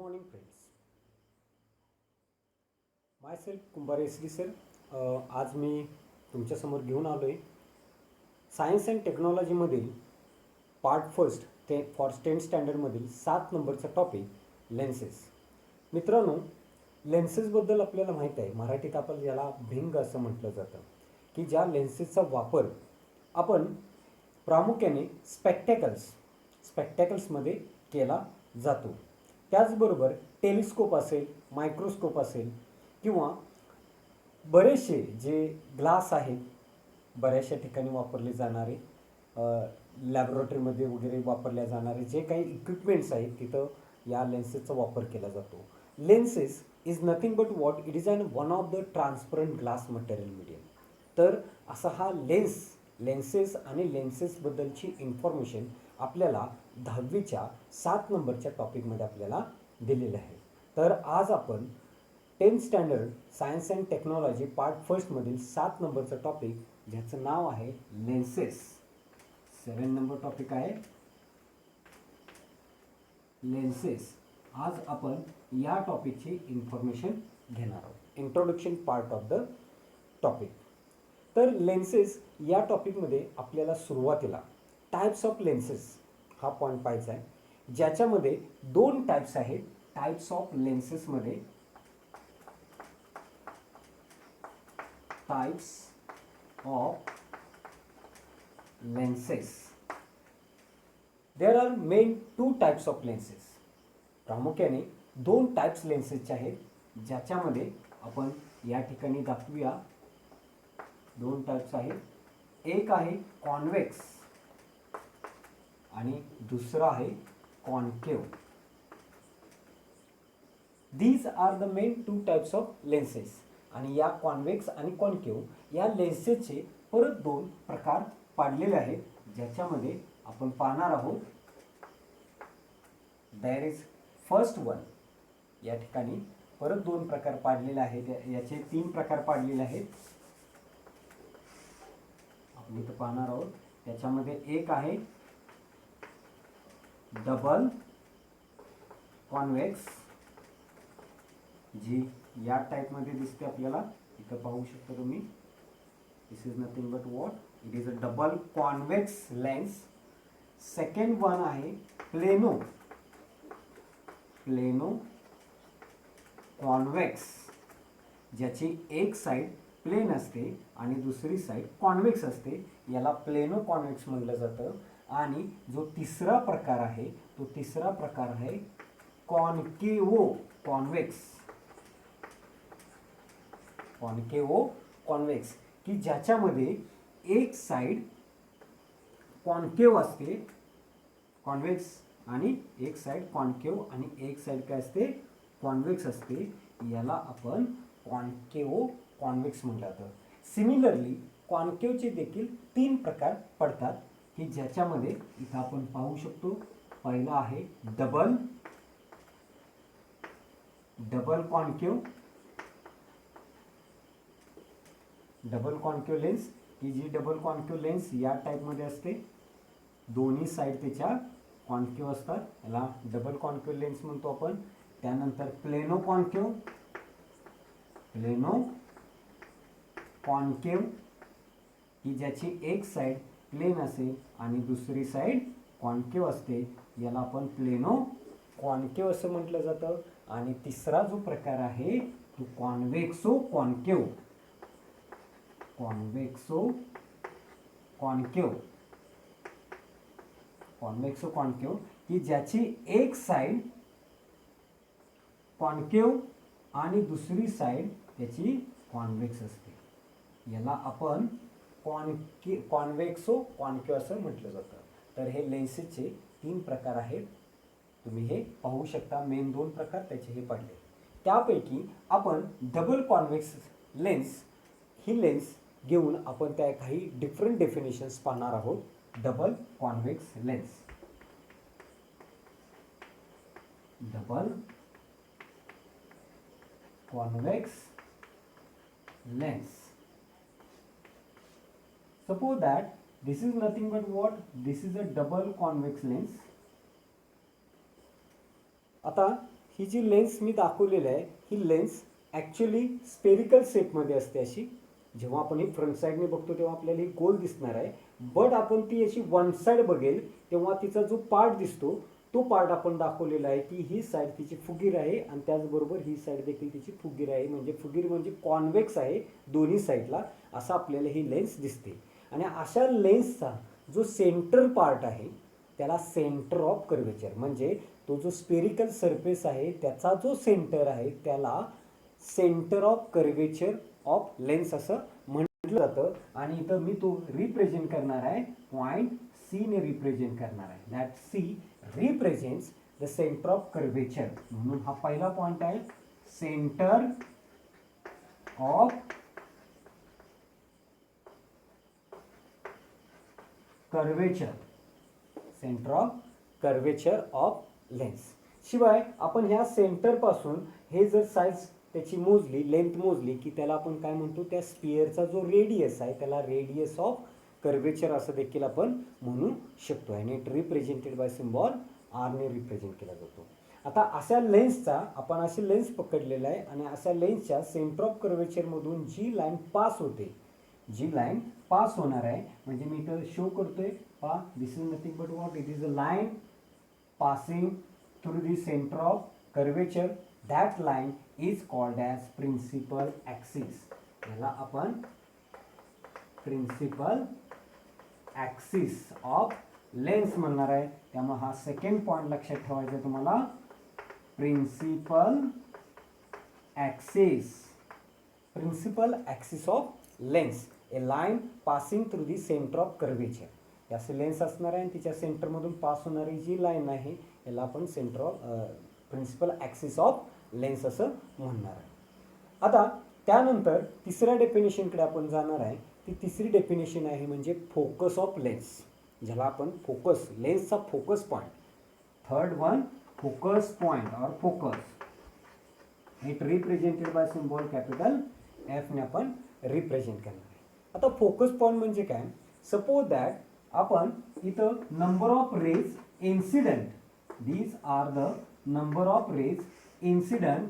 morning, friends. Myself कुंभार SD sir. आज मी तुमच्यासमोर घेऊन आलो आहे सायन्स अँड टेक्नॉलॉजीमधील पार्ट फर्स्ट ते फॉर 10th स्टँडर्डमधील 7 नंबरचा टॉपिक लेन्सेस. मित्रांनो, लेन्सेसबद्दल आपल्याला माहीत आहे, मराठीत आपण याला भिंग असं म्हटलं जातं, की ज्या लेन्सेसचा वापर आपण प्रामुख्याने स्पेक्टॅकल्समध्ये केला जातो. त्याचबरोबर टेलिस्कोप असेल, मायक्रोस्कोप असेल किंवा बरेचसे जे ग्लास आहेत, बऱ्याचशा ठिकाणी वापरले जाणारे, लॅबोरेटरीमध्ये वगैरे वापरल्या जाणारे जे काही इक्विपमेंट्स आहेत तिथं या लेन्सेसचा वापर केला जातो. Lenses is nothing but what it is one of the transparent glass material medium. तर असा हा लेन्सेस आणि लेन्सेसबद्दलची इन्फॉर्मेशन आपल्याला 10वीच्या 7 नंबरच्या टॉपिकमध्ये आपल्याला दिलेलं आहे. तर आज आपण 10th standard science and technology part फर्स्टमधील 7 नंबरचं टॉपिक ज्याचं नाव आहे लेन्सेस. 7 नंबर टॉपिक आहे लेन्सेस. आज आपण या टॉपिकची इन्फॉर्मेशन घेणार आहोत. Introduction part of the topic. तर लेन्सेस या टॉपिकमध्ये आपल्याला सुरुवातीला टाइप्स ऑफ लेन्सेस हा पॉईंट पाहायचा आहे, ज्याच्यामध्ये 2 टाइप्स आहेत. टाइप्स ऑफ लेन्सेसमध्ये types of lenses there are main 2 types of lenses. प्रामुख्याने 2 टाइप्स लेन्सेसचे आहेत, ज्याच्यामध्ये आपण या ठिकाणी दाखवूया. 2 टाइप्स आहेत. एक आहे कॉन्व्हेक्स आणि दुसरा आहे concave. These are the main 2 types of lenses. आणि या कॉन्व्हेक्स आणि कॉन्केव या लेन्सेसचे परत 2 प्रकार पाडलेले आहेत, ज्याच्यामध्ये आपण पाहणार आहोत. There is first one. या ठिकाणी परत 2 प्रकार पाडलेले आहेत. याचे 3 प्रकार पाडलेले आहेत. आपण इथं पाहणार आहोत. त्याच्यामध्ये एक आहे डबल कॉन्व्हेक्स, जी या टाइपमध्ये दिसते आपल्याला. इथं पाहू शकता तुम्ही. This is nothing but what it is a double convex lens. Second one आहे प्लेनो कॉन्व्हेक्स, ज्याची एक साइड प्लेन असते आणि दुसरी साइड कॉन्व्हेक्स असते. याला प्लेनो कॉन्व्हेक्स म्हटलं जातं. आणि जो तिसरा प्रकार आहे तो तिसरा प्रकार आहे कॉन्केवो कॉन्व्हेक्स, की ज्याच्यामध्ये एक साइड कॉन्केव असते, कॉन्व्हेक्स, आणि एक साइड कॉन्केव आणि एक साइड काय असते, कॉन्व्हेक्स असते. याला आपण कॉन्केवो कॉन्व्हेक्स म्हटलं जातं. सिमिलरली कॉन्केवचे देखील 3 प्रकार पडतात, की ज्याच्यामध्ये इथं आपण पाहू शकतो. पहिला आहे डबल कॉन्केव लेन्स, की जी डबल कॉन्केव लेन्स या टाइपमध्ये असते. दोन्ही साइड त्याच्या कॉन्केव असतात. याला डबल कॉन्केव लेन्स म्हणतो आपण. त्यानंतर प्लेनो कॉन्केव, की ज्याची एक साइड प्लेन असेल आणि दुसरी साइड कॉन्केव असते. याला आपण प्लेनो कॉन्केव असं म्हटलं जातं. आणि तिसरा जो प्रकार आहे तो कॉन्व्हेक्सो कॉन्केव, की ज्याची एक साइड कॉन्केव आणि दुसरी साइड त्याची कॉन्व्हेक्स असते. याला आपण कॉन्व्हेक्सो कॉन्केव असं म्हटलं जातं. तर हे लेन्सेसचे 3 प्रकार आहेत. तुम्ही हे पाहू शकता. मेन 2 प्रकार त्याचे हे पडले. त्यापैकी आपण डबल कॉन्व्हेक्स लेन्स ही लेन्स घेऊन आपण त्या काही डिफरंट डेफिनेशन्स पाहणार आहोत. Double convex lens. Suppose that this is nothing but what? This is a double convex lens. आता ही जी लेन्स मी दाखवलेली आहे ही लेन्स ॲक्च्युली स्पेरिकल शेपमध्ये असते अशी. जेव्हा आपण ही फ्रंट साईडने बघतो तेव्हा आपल्याला ही गोल दिसणार आहे, बट आपण ती अशी वन साईड बघेल तेव्हा तिचा जो पार्ट दिसतो तो पार्ट आपण दाखवलेला आहे की ही साईड तिची फुगीर आहे आणि त्याचबरोबर ही साईड देखील तिची फुगीर आहे. म्हणजे फुगीर म्हणजे कॉन्व्हेक्स आहे दोन्ही साईडला, असं आपल्याला ही लेन्स दिसते. आणि अशा लेन्सचा जो सेंटर पार्ट आहे त्याला सेंटर ऑफ कर्वेचर, म्हणजे तो जो स्पेरिकल सरफेस आहे त्याचा जो सेंटर आहे त्याला centre of curvature of lens असं म्हटलं जातं. आणि इथं मी तो रिप्रेझेंट करणार आहे पॉइंट सी ने रिप्रेझेंट करणार आहे. That C represents the centre of curvature. म्हणून हा पहिला पॉइंट आहे centre of curvature, centre of curvature of lens. शिवाय आपण ह्या सेंटर पासून हे जर साईज त्याची मोजली, लेंथ मोजली की त्याला आपण काय म्हणतो, त्या स्पिअरचा जो रेडियस आहे त्याला रेडियस ऑफ कर्वेचर असं देखील आपण म्हणू शकतो. आणि it represented by symbol R ने रिप्रेझेंट केला जातो. आता अशा लेन्सचा आपण अशी लेन्स पकडलेला आहे आणि अशा लेन्सच्या सेंटर ऑफ कर्वेचरमधून जी लाईन पास होते, जी लाईन पास होणार आहे, म्हणजे मी इथं शो करतोय पहा, this is nothing but what, it is a line passing through the centre of curvature. That line is called as principal axis. याला आपण प्रिन्सिपल ॲक्सिस ऑफ लेन्स म्हणणार आहे. त्यामुळे हा सेकंड पॉइंट लक्षात ठेवायचा आहे तुम्हाला, principal axis, principal axis of lens, a line passing through the centre of curvature. याचे लेन्स असणार आहे आणि तिच्या सेंटरमधून पास होणारी जी लाईन आहे याला आपण centre of principal axis of lens असं म्हणणार आहे. आता त्यानंतर तिसऱ्या डेफिनेशनकडे आपण जाणार आहे. ती तिसरी डेफिनेशन आहे म्हणजे फोकस ऑफ लेन्स, ज्याला आपण फोकस, लेन्सचा focus point. Third one focus point और focus, it represented by symbol capital F ने आपण रिप्रेझेंट करणार आहे. आता फोकस पॉईंट म्हणजे काय, सपोज दॅट आपण इथं number of rays incident, these are the number of rays incident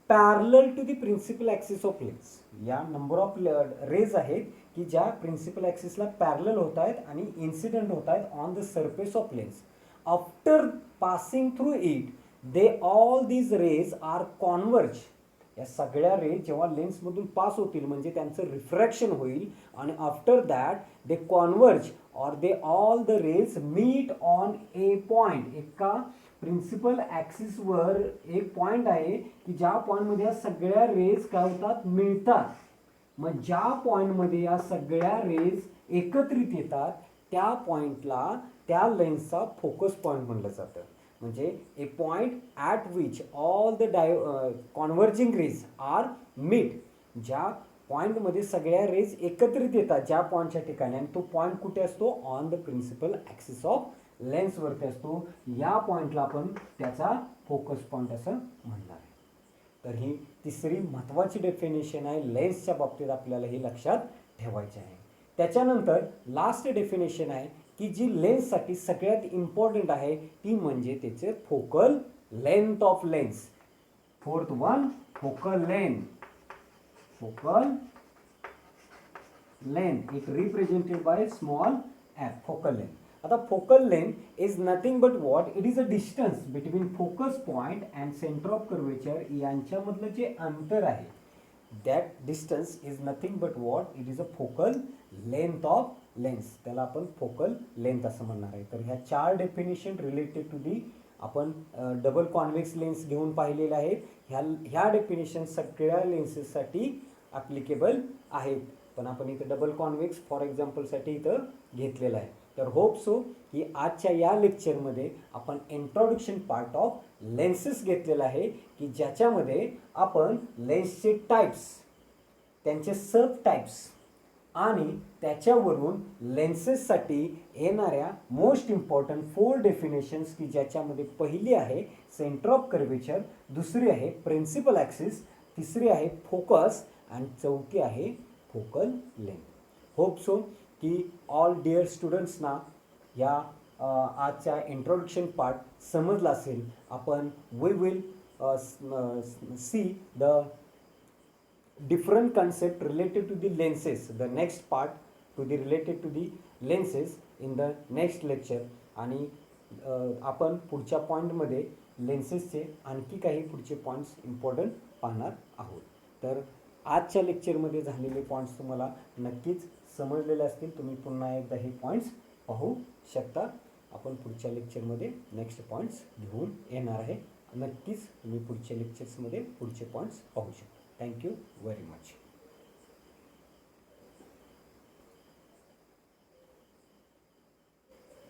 parallel to the principal axis of lens. या नंबर ऑफ रेज आहेत की ज्या प्रिन्सिपल ॲक्सिसला पॅरलल होत आहेत आणि इन्सिडेंट होत आहेत on the surface of lens. After passing through it they all these rays are converge. या सगळ्या रेज जेव्हा लेन्समधून पास होतील म्हणजे त्यांचं रिफ्रॅक्शन होईल आणि after that they converge or they all the rays meet on a point. एका principal ॲक्सिसवर एक पॉइंट आहे की ज्या पॉईंटमध्ये या सगळ्या रेज काय होतात, मिळतात. मग ज्या पॉईंटमध्ये या सगळ्या रेज एकत्रित येतात त्या पॉईंटला त्या लेन्सचा फोकस पॉईंट म्हणलं जातं. म्हणजे a point at which all the converging rays are meet. ज्या पॉईंटमध्ये सगळ्या रेज एकत्रित येतात ज्या पॉईंटच्या ठिकाणी, आणि तो पॉईंट कुठे असतो, on the principal axis of लेन्सवरती असतो. या पॉईंटला आपण त्याचा फोकस पॉईंट असं म्हणणार आहे. तर ही तिसरी महत्त्वाची डेफिनेशन आहे लेन्सच्या बाबतीत, आपल्याला ही लक्षात ठेवायची आहे. त्याच्यानंतर लास्ट डेफिनेशन आहे की जी लेन्ससाठी सगळ्यात इम्पॉर्टंट आहे ती म्हणजे त्याचे focal length of lens. Fourth one focal length, focal length it represented by small F, focal length. आता focal length is nothing but what, it is a distance between focus point and centre of curvature. यांच्यामधलं जे अंतर आहे that distance is nothing but what, it is a focal length of lens. त्याला आपण focal length असं म्हणणार आहे. तर ह्या चार डेफिनेशन रिलेटेड टू दी आपण डबल कॉन्व्हेक्स लेन्स घेऊन पाहिलेले आहेत. ह्या डेफिनेशन सगळ्या लेन्सेससाठी ॲप्लिकेबल आहेत, पण आपण इथं डबल कॉन्व्हेक्स फॉर एक्झाम्पलसाठी इथं घेतलेलं आहे. तर होप सो की आजच्या या लेक्चरमध्ये आपण इंट्रोडक्शन पार्ट ऑफ लेन्सेस घेतलेला आहे की ज्याच्यामध्ये आपण लेन्सचे टाईप्स, त्यांचे सब टाईप्स आणि त्याच्यावरून लेन्सेससाठी येणाऱ्या मोस्ट इम्पॉर्टंट 4 डेफिनेशन्स की ज्याच्यामध्ये पहिली आहे सेंटर ऑफ कर्वेचर, दुसरी आहे प्रिन्सिपल ॲक्सिस, तिसरी आहे फोकस आणि चौथी आहे फोकल लेंथ. होप सो की ऑल डिअर स्टुडंट्सना या आजच्या इंट्रोडक्शन पार्ट समजला असेल. आपण we will see the different concept related to the lenses, the next part to the related to the lenses in the next lecture. आणि आपण पुढच्या पॉईंटमध्ये लेन्सेसचे आणखी काही पुढचे पॉईंट्स इम्पॉर्टंट पाहणार आहोत. तर आजच्या लेक्चरमध्ये झालेले पॉईंट्स तुम्हाला नक्कीच समजलेले असतील. तुम्ही पुन्हा एकदा हे पॉईंट्स पाहू शकता. आपण पुढच्या लेक्चरमध्ये नेक्स्ट पॉईंट्स घेऊन येणार आहे. नक्कीच तुम्ही पुढच्या लेक्चर्समध्ये पुढचे पॉईंट्स पाहू शकता. Thank you very much.